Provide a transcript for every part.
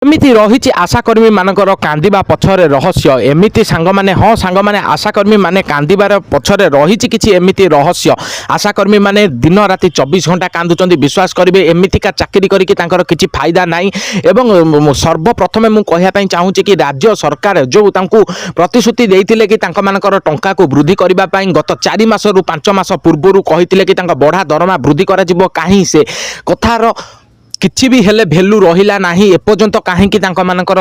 एमिति रही आशाकर्मी मानकर कांदिबा पछरे रहस्य एमिति सांग माने हाँ सांग माने आशाकर्मी माने कांदिबार पछरे रही किछि एमिति रहस्य आशाकर्मी माने दिन राति 24 घंटा कांदुचंदी विश्वास करिवे एमितिका चाकरी करिकि तांकर किछि फायदा नाही एवं सर्वप्रथमे मु कहिया पई चाहूछि कि राज्य सरकार जो तांकु प्रतिश्रुति देइथिले कि तांक मानकर टंका को वृद्धि करिबा पई गत 4 मास रु 5 मास पूर्वरु कहिथिले कि तांक बढ़ा दरमा वृद्धि करा जिवो काहे से कथार किछि भी हेले भेल्यू रहिला नाही एपर्यंत काहेकि तांक मानकर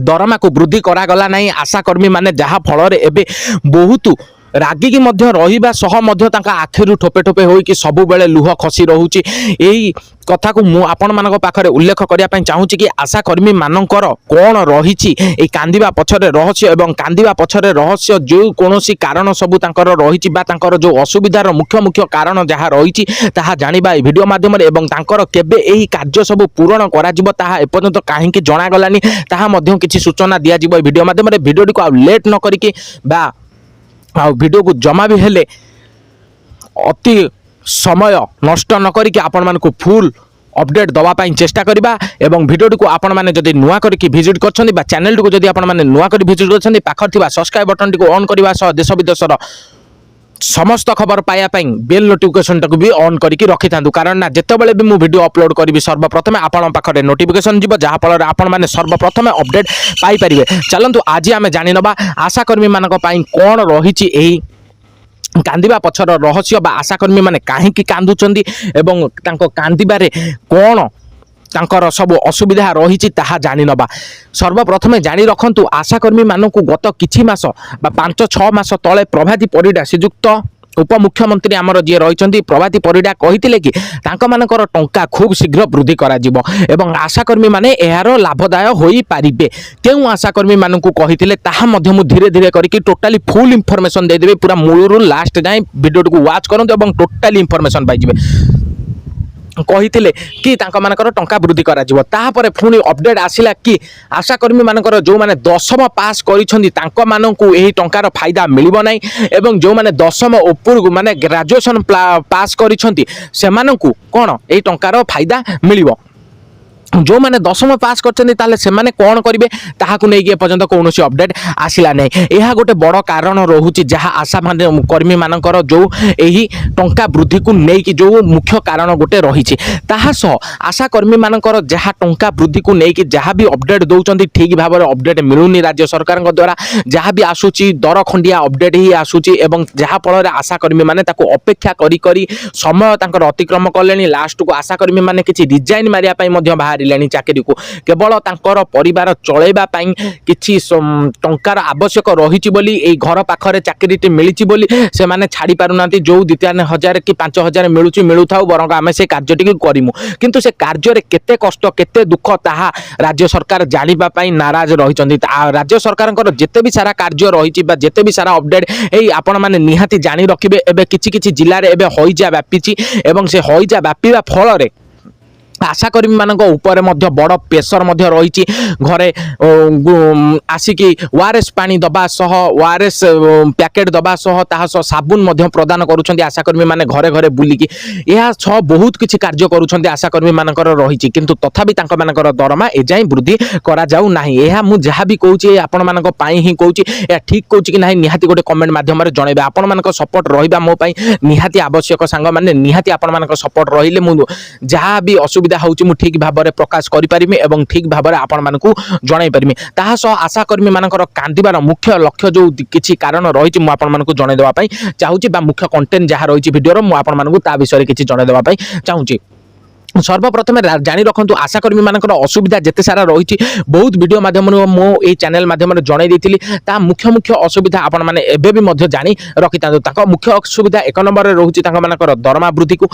दरमा को वृद्धि करागला नाही आशाकर्मी माने जहा फल एबे बहुत रागिकी मध्य रहिबा सह मध्य तांका आखिरु ठोपे ठोपे होई कि सबु बेले लुह खसी रहूची एई कथा को मु आपण मानक पाखरे उल्लेख करिया पई चाहूची कि आशाकर्मी मानकर कोन रहिची ए कांदिबा पछरे रहस्य एवं कांदिबा पछरे रहस्य जो कोनोसी कारण सबु तांकर रहिची बा तांकर जो असुविधार मुख्य मुख्य कारण जहा रहिची ताहा जानिबा ए वीडियो माध्यम रे एवं तांकर केबे एही कार्य सबु पूर्ण करा जिवो ताहा एपर्यंत काहे कि जणा गलानी ताहा मध्य किछि सूचना दिया जिवो ए वीडियो माध्यम रे वीडियो को लेट न करिकि बा वीडियो को जमा भी हेले अति समय नष्ट न करिकि आपण मानकु फुल अपडेट दवा पाई चेष्टा करिबा एवं वीडियो को आपण माने जदि नुआ करिकि विजिट करछन्ती बा चैनल को जदि आपण माने नुआ करि विजिट करछन्ती पाखर थिबा सब्सक्राइब बटन को ऑन करिबा सह देश विदेशर समस्त खबर पाया पाई बेल नोटिफिकेशन टाक भी ऑन करके रखी था कारण ना जितेबाला भी मुझे वीडियो अपलोड करी सर्वप्रथम आपण पाखे नोटिफिकेशन जीव जहाँफल आपण मैंने सर्वप्रथम अपडेट पाइपर चलतु आज आम जानी नवा आशाकर्मी मान कौन रही कांदिबा पछर रहस्य बा आशाकर्मी माने काहेकि कांदुचंदी एवं तांको कांदिबारे कौन तांकर सब असुविधा रही ताहा जानी नवा सर्वप्रथमे जानी रखंतु आशाकर्मी मानकु गत किछि मास बा 5-6 मास तले प्रभाती परिडा श्रीजुक्त उपमुख्यमंत्री आमर जी रही प्रभाती परिडा कहिथिले कि तांक मानकर टंका खूब शीघ्र वृद्धि करा जिवो एवं आशाकर्मी माने एहारो लाभदाय होई पारिबे केउ आशाकर्मी मानकु कहिथिले ताहा मध्य मु धीरे धीरे करिकि टोटाली फुल इंफॉर्मेशन दे देबे पूरा मूलरू लास्ट जाय वीडियो को वाच करंतु एवं टोटाली इंफॉर्मेशन पाइ जिवे कहिथिले कि तांक मानकर टंका वृद्धि करा जिवो ताहापरे पुणी अपडेट आसिला कि आशाकर्मी मानकर जो माने 10म पास करिसंदी तांक मानकु एही टंकार फायदा मिलिबो नै एवं जो माने 10म ऊपर माने ग्रेजुएशन पास करिसंदी से मानकु कोन एही टंकार फायदा मिलिबो जो माने 10म पास करछन्ती ताले से माने कोन करिवे ताहाकु नै कि पर्यंत कोनोसी अपडेट आसिला नै एहा गोटे बड़ कारण रहुची जहा आशा माने कर्मी मानकर जो एही टंका वृद्धि को नै कि जो मुख्य कारण गोटे रहिछि ताहा सह आशा कर्मी मानकर जहा टंका वृद्धि को नै कि जहा भी अपडेट दउचंती ठीक भाबरे अपडेट मिलुनी राज्य सरकार द्वारा जहा भी आसुची दर खंडिया अपडेट ही आसुची एवं जहा फल रे आशा कर्मी माने ताको अपेक्षा करी करी समय तांकर अतिक्रम कलेनी लास्ट को आशा कर्मी माने किछि डिजाइन मारिया पई मध्ये चाकरी को केवल तांकर परिवार चलैबा पई किछि टंकार आवश्यक रहिछि बोली एई घर पाखरे चाकरीटी मिलिछि बोली से माने छाड़ी पारुनांती जो 2-3 कि 5,000 मिलुछि मिलुथाउ बरंग आमे से कार्यटी करिमु किंतु से कार्य रे केते कष्ट केते दुख ताहा राज्य सरकार जानिबा पई नाराज रहिचंदी राज्य सरकारଙ୍କର जेते भी सारा कार्य रहिछि बा जेते भी सारा अपडेट एई आपण माने निहाती जानि रखिबे एबे किछि किछि जिल्ला रे एबे होइजा व्यापीछि एवं से होइजा व्यापीबा फल रे आशाकर्मी मानक ऊपर मध्य बड़ प्रेसर मध्य रही घरे आसिकी ओआरएस पानी दबा सह ओआरएस पैकेट दबा सह ताहा सह साबुन मध्य प्रदान करुछंती आशाकर्मी माने घरे घरे बुलिकी यह सह बहुत किछि कार्य करुछंती आशाकर्मी मानकर रही किंतु तथापि तांक मानकर दरमा एजाई वृद्धि करा जाऊ नाही एहा मु जहा भी कहूची आपण मानक पाई ही कहूची या ठीक कहूची कि नाही निहाती गोटे कमेंट माध्यम रे जणैबे आपण मानक सपोर्ट रहिबा मो पई निहाती आवश्यक सांग माने निहाती आपण मानक सपोर्ट रहिले मु जहा भी असुविधा होउची मु ठीक भाबरे प्रकाश करि परिमी एवं ठीक भाबरे आपण मानकु जणाई परिमी ताहा सह आशाकर्मी मानकर कांदिबार मुख्य लक्ष्य जो किछि कारण रहिछि मु आपण मानकु जणाई देबा पई चाहूची बा मुख्य कंटेंट जहा रहिछि वीडियो रो मु आपण मानकु ता विषय रे किछि जणाई देबा पई चाहूची सर्वप्रथम जानी रखु आशाकर्मी मानकर असुविधा जिते सारा रही बहुत वीडियो माध्यम मो ये चैनल माध्यम जन ता मुख्य मुख्य असुविधा आपण मैंने एवं जानी रखी था मुख्य असुविधा 1 नंबर रोचे दरमा वृद्धि को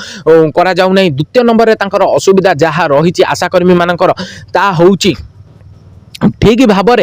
करा जाऊ नहीं द्वितीय नंबर में असुविधा जहाँ रही आशाकर्मी मानकर ता होउची ठीक भाव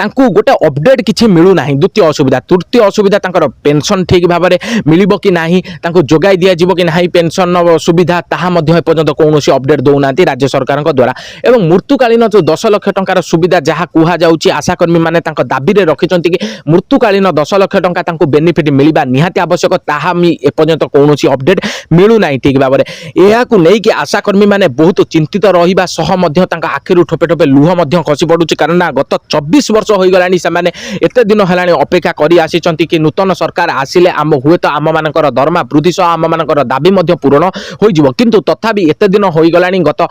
तांकु गोटे अपडेट किछि मिलू नाही। द्वितीय असुविधा तृतीय असुविधा तांकर पेंशन ठीक भाव में मिलिबो कि नाही, तांकु जोगाई दिया जिवो कि नाही पेंशन सुविधा ताहा मध्ये एपर्यंत कौनसी अपडेट दौना राज्य सरकार द्वारा। एवं मृत्युकालीन जो 10 लाख टंकार सुविधा जहाँ कुहा जाउची आशाकर्मी माने तांको दाबी रे रखिचंती कि मृत्युकालीन 10 लाख टंका तांको बेनिफिट मिलिबा निहाती आवश्यक, ताहा एपर्यंत कौनसी अपडेट मिलू नाही ठीक भाव में। एहाकु नै कि आशाकर्मी माने बहुत चिंतित रहिबा सह मध्ये तांका आखिरु ठोपे ठोपे लुह मध्ये खसी पडुची, कारण गत 24 वर्ष होई गलानी सेमाने एते दिन हेलानी अपेक्षा करी आसीचंती कि नूतन सरकार आसिले आम हुए तो आम मानकर दरमा वृद्धि सह आम मानकर दाबी मध्ये पूरण होई जिवो, किंतु तथापि एते दिन होई गलानी गत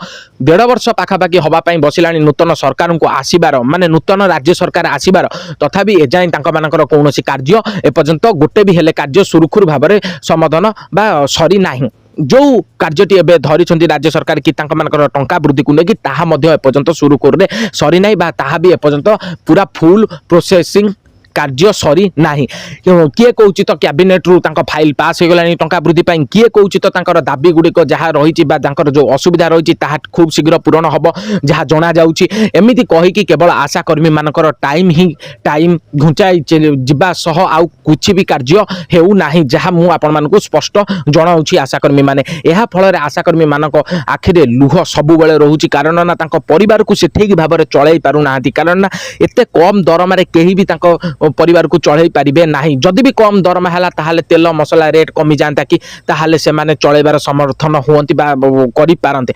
1.5 वर्ष पाखापाखि हवा पई बसिलानी नूतन सरकार को आसीबार माने नूतन राज्य सरकार आसीबार, तथापि एजाई तांका मानकर कौनसी कार्य एपर्यंत गोटे भी हेले कार्य सुरुखुरु भाव में समाधान बा सरी नाही। जो कार्यटी एबे धरिछंती राज्य सरकार कि तांका मानकर टंका वृद्धि को लेकिन ताहा मध्ये एपर्यंत सुरुखुरु सरी नाही बा ताहा भी एपर्यंत पूरा फुल प्रोसेसिंग कार्य सरी नाही। किए कहूँ तो कैबिनेट रु तांका फाइल पास हो गलानी टंका वृद्धि पाई, किए कहूँ तो तांकर दाबी गुड़िक जहाँ रही जो असुविधा रही खूब शीघ्र पूरण हम जहाँ जना जाउची। एमिति कहीकि केवल आशा कर्मी मानकर टाइम घुंचाई जिबा सह आउ कुछ भी कार्य हेउ नाही, जहाँ मु आपण मानकु स्पष्ट जणाउची आशा कर्मी माने। एहा फल आशा कर्मी मानक आखिरे लुह सबु बेले रहूची, कारण ना तांको परिवार को से ठीक भाव में चलाई पारु नाहांती, कारण ना एते कम दरमारे केही भी तांको परिवार को चढ़ई पारिबे नाही। जदि भी कम दरमा हैला ताहाले तेल मसला रेट कमी जाता कि ताहाले से माने चलेबार समर्थन हुअंती बा करि पारंते,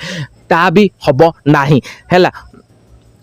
ता भी हबो नाही हैला।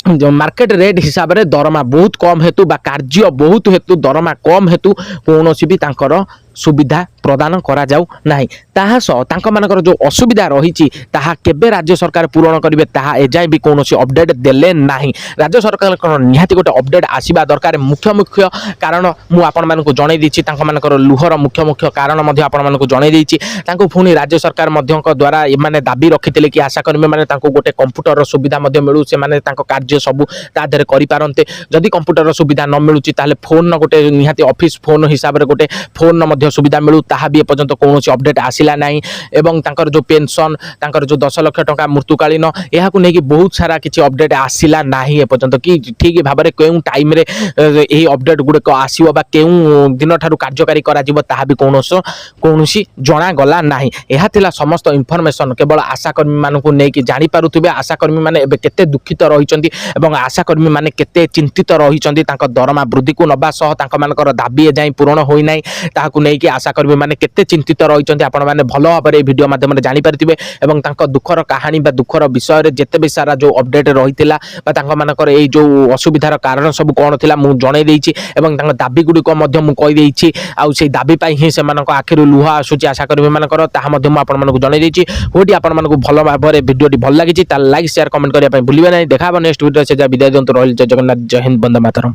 जो मार्केट रेट हिसाब रे दरमा बहुत कम हेतु बा कार्य बहुत हेतु दरमा कम हेतु कौनसी भी तांकर सुविधा प्रदान करा जाऊ नाही। ताहा सह तांका मानकर जो असुविधा रही ताहा केबे राज्य सरकार पूरण करिवे ताहा एजाय भी कौनसी अपडेट देले नाही। राज्य सरकार निहाती गोटे अपडेट आसीबा दरकार। मुख्य कारण मु आपण मानकु जणाई दिछि, तांका मानकर लुहर मुख्य कारण मध्ये आपण मानकु जणाई दिछि। तांको पुनी राज्य सरकार मध्यक द्वारा एमाने दाबी रखिथिले कि आशाकर्मी माने तांको गोटे कंप्यूटर सुविधा मध्ये मिलु, से माने तांको कार्य सबु ता धरे करि पारंते। जदि कंप्यूटर सुविधा न मिलुची ताले फोन गोटे निहाती ऑफिस फोन हिसाब रे गोटे फोन सुविधा मिलू, ताहा भी एपर्यंत कौनसी अपडेट आसिला नाही। एवं तांकर जो पेंशन तांकर जो 10 लाख टंका मृत्युकालीन एहाकु नेकी बहुत सारा किछि अपडेट आसिला नाही एपर्यंत, कि ठीक भाव में केउ टाइम रे एही अपडेट गुडे आसीबो बा केउ दिन ठारू कार्यकारी करा जिवो ताहा भी कौनसी जना गला नाही। एहा थिला समस्त इन्फॉर्मेशन केवल आशाकर्मी मानकु नेकी जानि पारुथिबे। आशाकर्मी माने एबे केते दुखित रहिचंती एवं आशाकर्मी माने केते चिंतित रहिचंती तांकर दरमा वृद्धि को नबा सह तांका मानकर दाबी एजाई पूरण होई नाही, ताहाकु नै कि आशाकर्मी माने केते चिंतित रहिचंती आपण माने भलो भाबरे ए वीडियो माध्यम रे जानि पारिथिबे। एवं तांका दुखर कहानी बा दुखर विषय रे जेते भी सारा जो अपडेट रहितिला बा तांका मानकर ए जो असुविधार कारण सब कोन थिला मु जणाई देइछि, एवं तांका दाबी गुडी को मध्य मु कहि देइछि। आउ सेई दाबी पाई ही से मानक आखिरु लुह आसुची आशाकर्मी मानकर, ताहा मध्य मु आपण मानकु जणाई देइछि। होडी आपण मानकु भलो भाबरे वीडियोटी भल लागिछि ता लाइक शेयर कमेंट करिया पई भूलिबे नै। देखाबो नेक्स्ट वीडियो से जा विदाय दंतु। रहल जय जगन्नाथ, जय हिंद, वंदे मातरम।